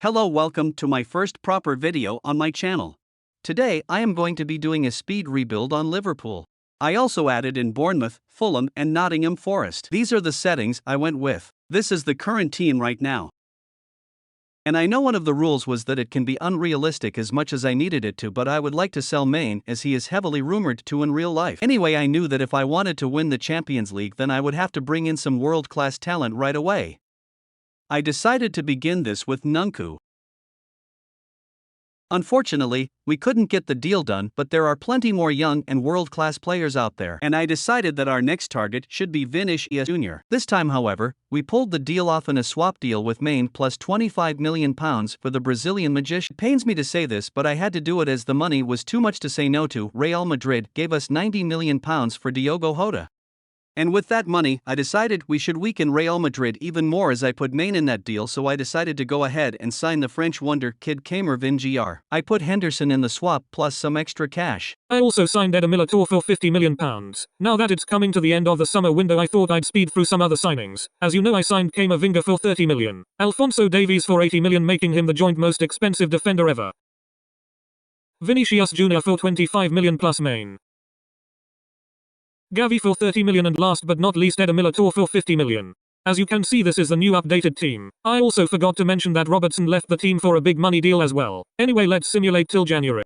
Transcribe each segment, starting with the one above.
Hello, welcome to my first proper video on my channel. Today I am going to be doing a speed rebuild on Liverpool. I also added in Bournemouth, Fulham and Nottingham Forest. These are the settings I went with. This is the current team right now. And I know one of the rules was that it can be unrealistic as much as I needed it to, but I would like to sell Maine as he is heavily rumored to in real life. Anyway, I knew that if I wanted to win the Champions League then I would have to bring in some world-class talent right away. I decided to begin this with Nkunku. Unfortunately, we couldn't get the deal done, but there are plenty more young and world-class players out there, and I decided that our next target should be Vinicius Jr. This time, however, we pulled the deal off in a swap deal with Maine plus £25 million for the Brazilian magician. It pains me to say this, but I had to do it as the money was too much to say no to. Real Madrid gave us £90 million for Diogo Jota. And with that money, I decided we should weaken Real Madrid even more as I put Maine in that deal, so I decided to go ahead and sign the French wonder kid Camervin Gr. I put Henderson in the swap plus some extra cash. I also signed Eder Militao for £50 million. Now that it's coming to the end of the summer window, I thought I'd speed through some other signings. As you know, I signed Camavinga for £30 million. Alphonso Davies for £80 million, making him the joint most expensive defender ever. Vinicius Jr. for £25 million plus Maine. Gavi for £30 million, and last but not least Eder Militao for £50 million. As you can see, this is the new updated team. I also forgot to mention that Robertson left the team for a big money deal as well. Anyway, let's simulate till January.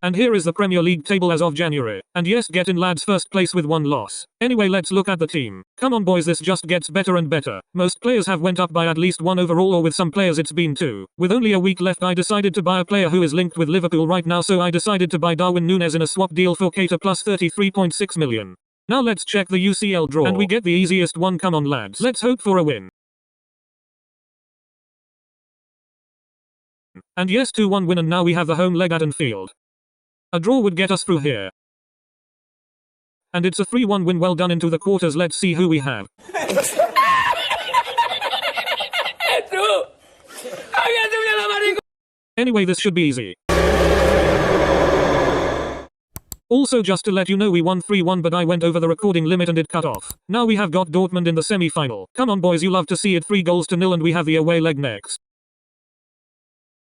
And here is the Premier League table as of January. And yes, get in lads, first place with 1 loss. Anyway, let's look at the team. Come on boys, this just gets better and better. Most players have went up by at least 1 overall, or with some players it's been 2. With only a week left, I decided to buy a player who is linked with Liverpool right now, so I decided to buy Darwin Núñez in a swap deal for Keita plus £33.6 million. Now let's check the UCL draw. And we get the easiest one. Come on lads, let's hope for a win. And yes, 2-1 win, and now we have the home leg at Anfield. A draw would get us through here. And it's a 3-1 win. Well done. Into the quarters. Let's see who we have. Anyway, this should be easy. Also, just to let you know, we won 3-1, but I went over the recording limit and it cut off. Now we have got Dortmund in the semi-final. Come on boys, you love to see it. 3-0, and we have the away leg next.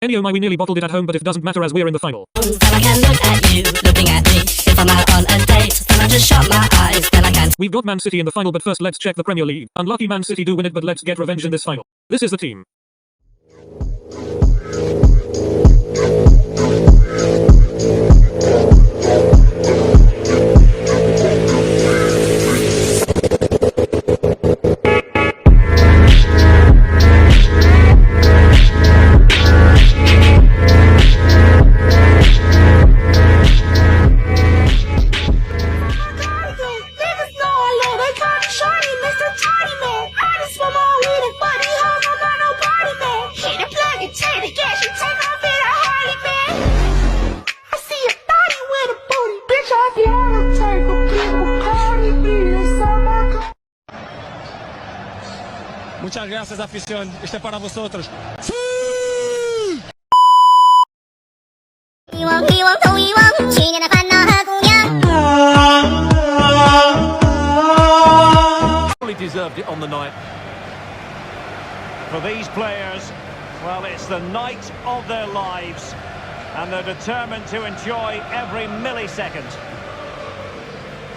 We nearly bottled it at home, but it doesn't matter as we're in the final. Then I can look at you, looking at me. If I'm out on a date, then I just shut my eyes, then I can. We've got Man City in the final, but first let's check the Premier League. Unlucky Man City do win it, but let's get revenge in this final. This is the team. Muchas gracias, afición. Este es para vosotros. Really deserved it on the night. For these players, well, it's the night of their lives, and they're determined to enjoy every millisecond.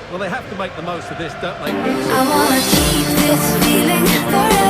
Well, they have to make the most of this, don't they? I wanna keep this feeling forever.